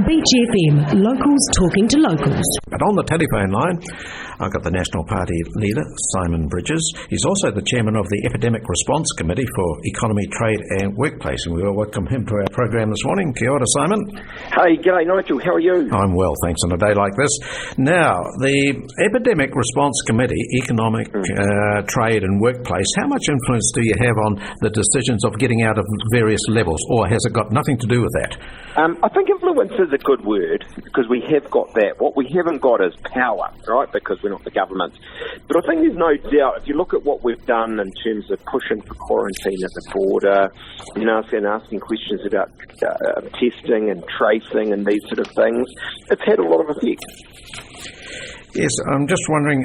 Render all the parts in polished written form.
Beach FM, locals talking to locals. But on the telephone line, I've got the National Party leader, Simon Bridges. He's also the chairman of the Epidemic Response Committee for Economy, Trade and Workplace, and we will welcome him to our program this morning. Kia ora, Simon. Hey, g'day Nigel, how are you? I'm well, thanks, on a day like this. Now, the Epidemic Response Committee, Economic, Trade and Workplace, how much influence do you have on the decisions of getting out of various levels, or has it got nothing to do with that? I think influence is a good word, because we have got that. What we haven't got is power, right, because we're not the government. But I think there's no doubt, if you look at what we've done in terms of pushing for quarantine at the border, asking questions about testing and tracing and these sort of things, it's had a lot of effect. Yes, I'm just wondering,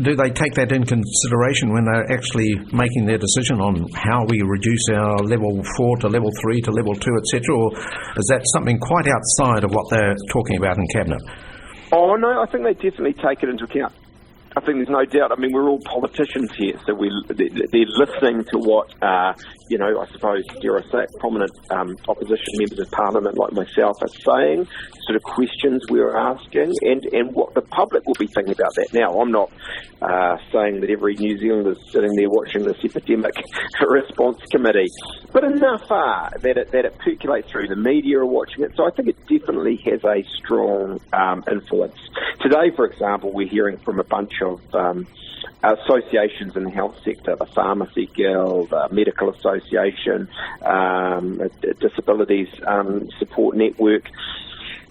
do they take that in consideration when they're actually making their decision on how we reduce our level 4 to level 3 to level 2, etc., or is that something quite outside of what they're talking about in Cabinet? Oh, no, I think they definitely take it into account. I think there's no doubt. We're all politicians here, so they're listening to what, I suppose, dare I say it, prominent opposition members of Parliament like myself are saying, sort of questions we're asking, and what the public will be thinking about that. Now, I'm not saying that every New Zealander is sitting there watching this Epidemic Response Committee, but enough that it percolates through. The media are watching it, so I think it definitely has a strong influence. Today, for example, we're hearing from a bunch of associations in the health sector, the Pharmacy Guild, the Medical Association, Disabilities Support Network.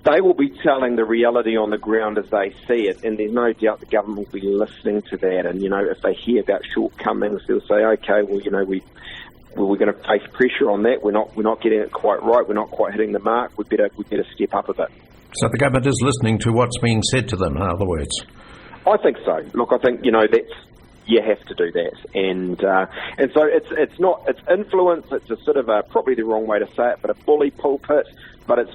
They will be telling the reality on the ground as they see it, and there's no doubt the government will be listening to that. And, if they hear about shortcomings, they'll say, okay, we're going to face pressure on that. We're not getting it quite right. We're not quite hitting the mark. We better step up a bit. So the government is listening to what's being said to them, in other words? I think so. Look, I think, that's, you have to do that. And so it's influence, it's a sort of probably the wrong way to say it, but a bully pulpit, but it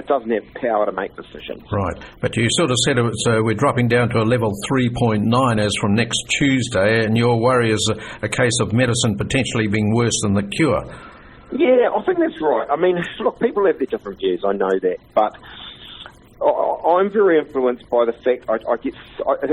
doesn't have power to make decisions. Right. But you sort of said we're dropping down to a level 3.9 as from next Tuesday, and your worry is a case of medicine potentially being worse than the cure. Yeah, I think that's right. Look, people have their different views, I know that, but I'm very influenced by the fact I get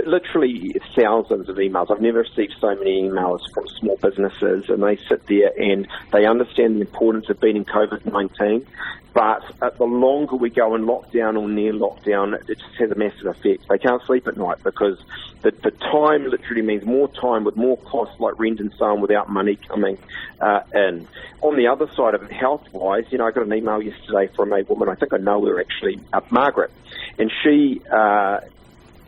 literally thousands of emails. I've never received so many emails from small businesses, and they sit there and they understand the importance of beating COVID-19. But the longer we go in lockdown or near lockdown, it just has a massive effect. They can't sleep at night because the time literally means more time with more costs like rent and so on without money coming in. On the other side of it, health-wise, I got an email yesterday from a woman, I think I know her actually, Margaret, and she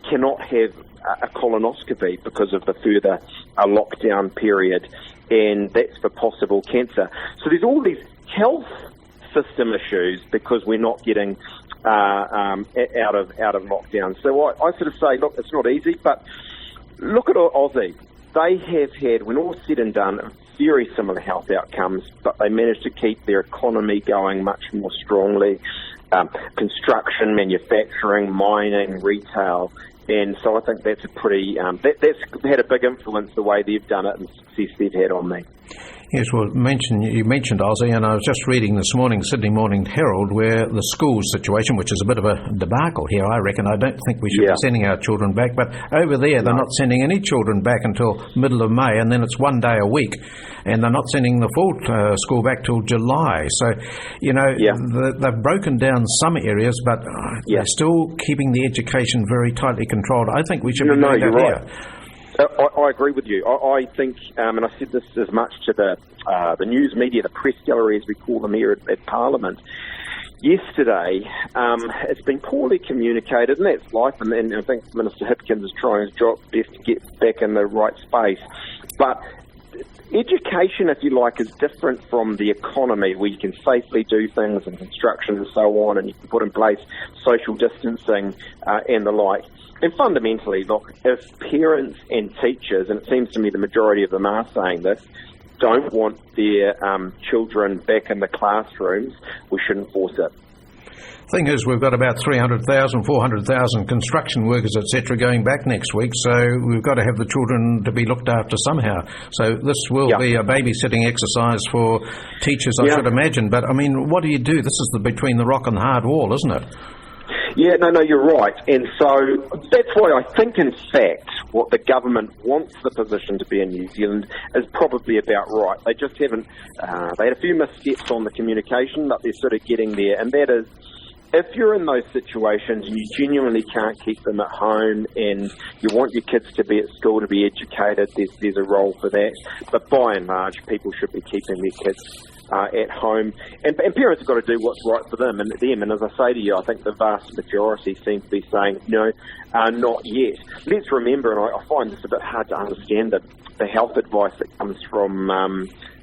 cannot have a colonoscopy because of the further lockdown period, and that's for possible cancer. So there's all these health system issues because we're not getting out of lockdown. So I sort of say, look, it's not easy, but look at Aussie. They have had, when all said and done, very similar health outcomes, but they managed to keep their economy going much more strongly. Construction, manufacturing, mining, retail. And so I think that's a pretty, that's had a big influence the way they've done it and the success they've had on me. Yes, well, you mentioned Aussie, and I was just reading this morning, Sydney Morning Herald, where the school situation, which is a bit of a debacle here, I reckon. I don't think we should be sending our children back, but over there they're not sending any children back until middle of May, and then it's 1 day a week, and they're not sending the full school back till July. So, they've broken down some areas, but they're still keeping the education very tightly controlled. I think we should be doing that here. Right. I agree with you. I think, and I said this as much to the news media, the press gallery, as we call them here at Parliament, yesterday, it's been poorly communicated, and that's life, and I think Minister Hopkins is trying his job best to get back in the right space. But education, if you like, is different from the economy, where you can safely do things and construction and so on, and you can put in place social distancing and the like. And fundamentally, look, if parents and teachers, and it seems to me the majority of them are saying this, don't want their children back in the classrooms, we shouldn't force it. Thing is, we've got about 300,000, 400,000 construction workers, etc., going back next week, so we've got to have the children to be looked after somehow. So this will be a babysitting exercise for teachers, I should imagine. But, what do you do? This is between the rock and the hard wall, isn't it? Yeah, no, you're right. And so that's why I think, in fact, what the government wants the position to be in New Zealand is probably about right. They just haven't, they had a few missteps on the communication, but they're sort of getting there. And that is, if you're in those situations and you genuinely can't keep them at home and you want your kids to be at school to be educated, there's a role for that. But by and large, people should be keeping their kids at home. And parents have got to do what's right for them. And as I say to you, I think the vast majority seem to be saying, no, not yet. Let's remember, and I find this a bit hard to understand, that the health advice that comes from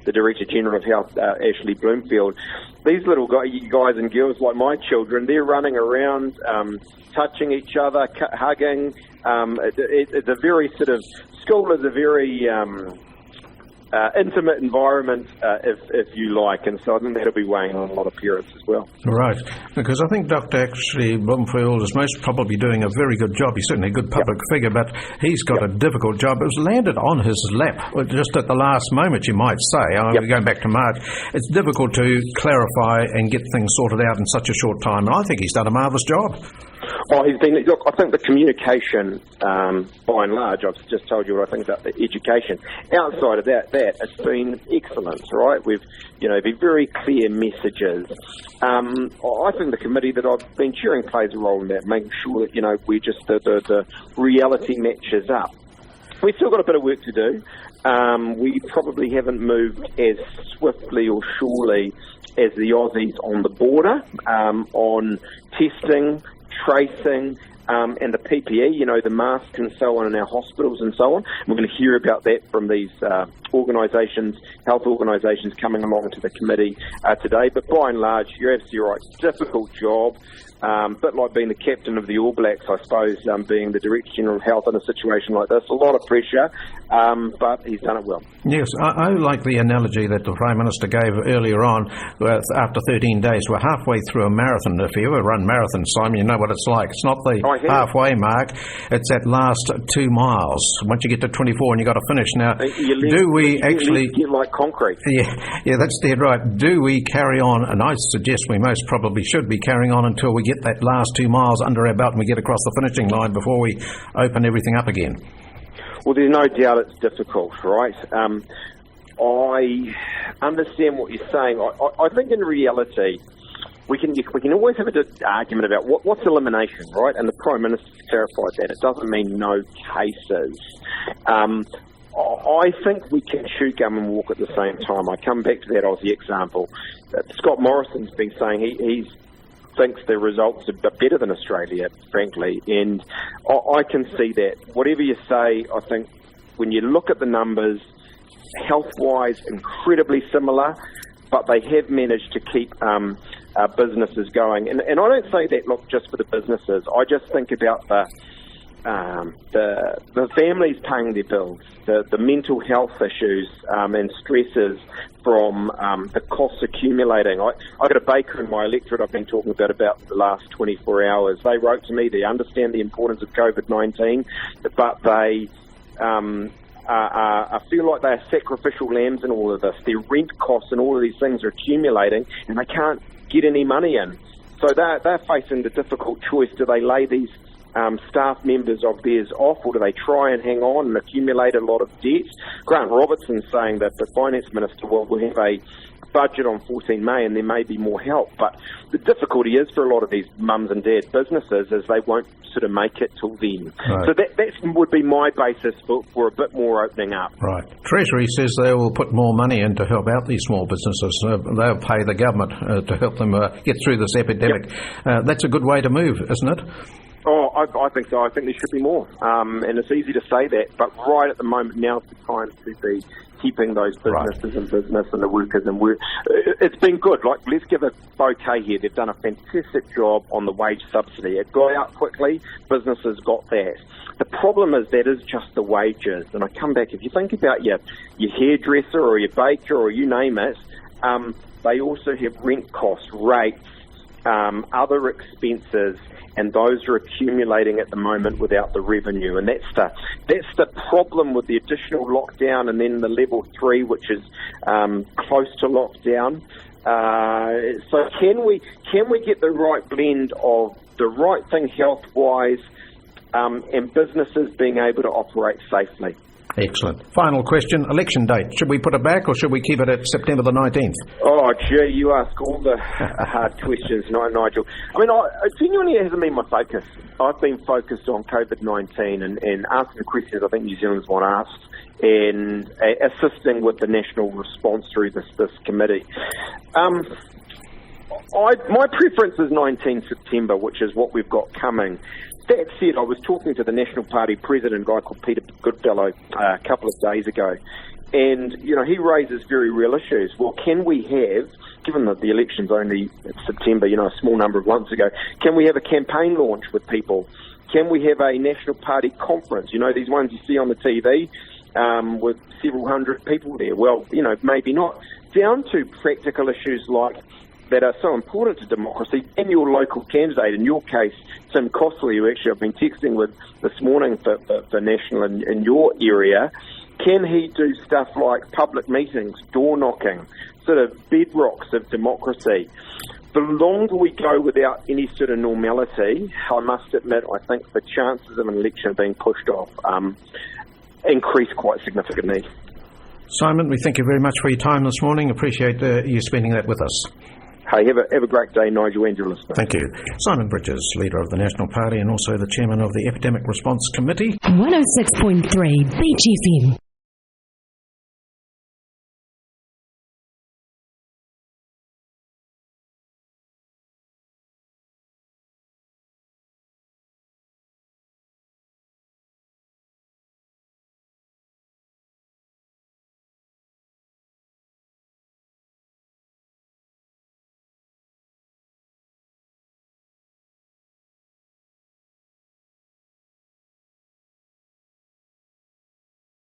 the Director General of Health, Ashley Bloomfield. These little guys and girls, like my children, they're running around, touching each other, hugging. It's a very sort of, school is a very intimate environment, if you like, and so I think that'll be weighing on a lot of parents as well. Right, because I think Dr. Ashley Bloomfield is most probably doing a very good job. He's certainly a good public figure, but he's got a difficult job. It was landed on his lap just at the last moment, you might say. We're going back to March. It's difficult to clarify and get things sorted out in such a short time, and I think he's done a marvellous job. Oh, look, I think the communication, by and large, I've just told you what I think about the education. Outside of that, it's been excellent, right? We've, been very clear messages. I think the committee that I've been chairing plays a role in that, making sure that, we just, the reality matches up. We've still got a bit of work to do. We probably haven't moved as swiftly or surely as the Aussies on the border, on testing, tracing, and the PPE, the masks and so on in our hospitals and so on. We're going to hear about that from these organisations, health organisations coming along to the committee today. But by and large, you're absolutely right. Difficult job. A bit like being the captain of the All Blacks, I suppose, being the Director General of Health in a situation like this. A lot of pressure, but he's done it well. Yes, I like the analogy that the Prime Minister gave earlier on. After 13 days, we're halfway through a marathon. If you ever run marathons, Simon, you know what it's like. It's not the halfway mark. It's that last 2 miles. Once you get to 24 and you've got to finish. Now, do we actually... get like concrete. Yeah, that's dead right. Do we carry on? And I suggest we most probably should be carrying on until we get that last 2 miles under our belt and we get across the finishing line before we open everything up again. Well, there's no doubt it's difficult, right? I understand what you're saying. I think in reality, we can always have an argument about what's elimination, right? And the Prime Minister clarified that. It doesn't mean no cases. I think we can chew gum and walk at the same time. I come back to that Aussie example. Scott Morrison's been saying he thinks the results are better than Australia, frankly, and I can see that. Whatever you say, I think when you look at the numbers, health-wise, incredibly similar, but they have managed to keep businesses going. And I don't say that, look, just for the businesses. I just think about the families paying their bills, the mental health issues and stresses from the costs accumulating. I got a baker in my electorate I've been talking about the last 24 hours. They wrote to me, they understand the importance of COVID-19, but they I feel like they're sacrificial lambs in all of this. Their rent costs and all of these things are accumulating and they can't get any money in. So they're facing the difficult choice. Do they lay these staff members of theirs off, or do they try and hang on and accumulate a lot of debt? Grant Robertson's saying that the Finance Minister will have a budget on 14 May and there may be more help. But the difficulty is for a lot of these mums and dad businesses is they won't sort of make it till then. Right. So that would be my basis for a bit more opening up. Right. Treasury says they will put more money in to help out these small businesses. They'll pay the government to help them get through this epidemic. Yep. That's a good way to move, isn't it? Oh, I think so. I think there should be more. And it's easy to say that, but right at the moment, now's the time to be keeping those businesses in business and the workers in work. It's been good. Like, let's give a bouquet here. They've done a fantastic job on the wage subsidy. It got out quickly. Businesses got that. The problem is that is just the wages. And I come back, if you think about your hairdresser or your baker or you name it, they also have rent costs, rates, other expenses, and those are accumulating at the moment without the revenue. And that's the problem with the additional lockdown and then the level 3, which is close to lockdown. So can we get the right blend of the right thing health-wise, and businesses being able to operate safely. Excellent. Final question, election date. Should we put it back or should we keep it at September the 19th? Oh, gee, you ask all the hard questions, Nigel. I mean, it genuinely hasn't been my focus. I've been focused on COVID-19 and asking the questions I think New Zealanders want asked and assisting with the national response through this committee. My preference is 19 September, which is what we've got coming. That said, I was talking to the National Party president, a guy called Peter Goodfellow, a couple of days ago, and, he raises very real issues. Well, can we have, given that the election's only September, a small number of months ago, can we have a campaign launch with people? Can we have a National Party conference? These ones you see on the TV with several hundred people there. Well, maybe not. Down to practical issues like that are so important to democracy, and your local candidate, in your case, Tim Costley, who actually I've been texting with this morning for National in your area, can he do stuff like public meetings, door knocking, sort of bedrocks of democracy? The longer we go without any sort of normality, I must admit, I think the chances of an election being pushed off increase quite significantly. Simon, we thank you very much for your time this morning. Appreciate you spending that with us. Hey, have a great day, Nigel, and your listeners. Thank you. Simon Bridges, leader of the National Party and also the chairman of the Epidemic Response Committee. 106.3 Beach FM.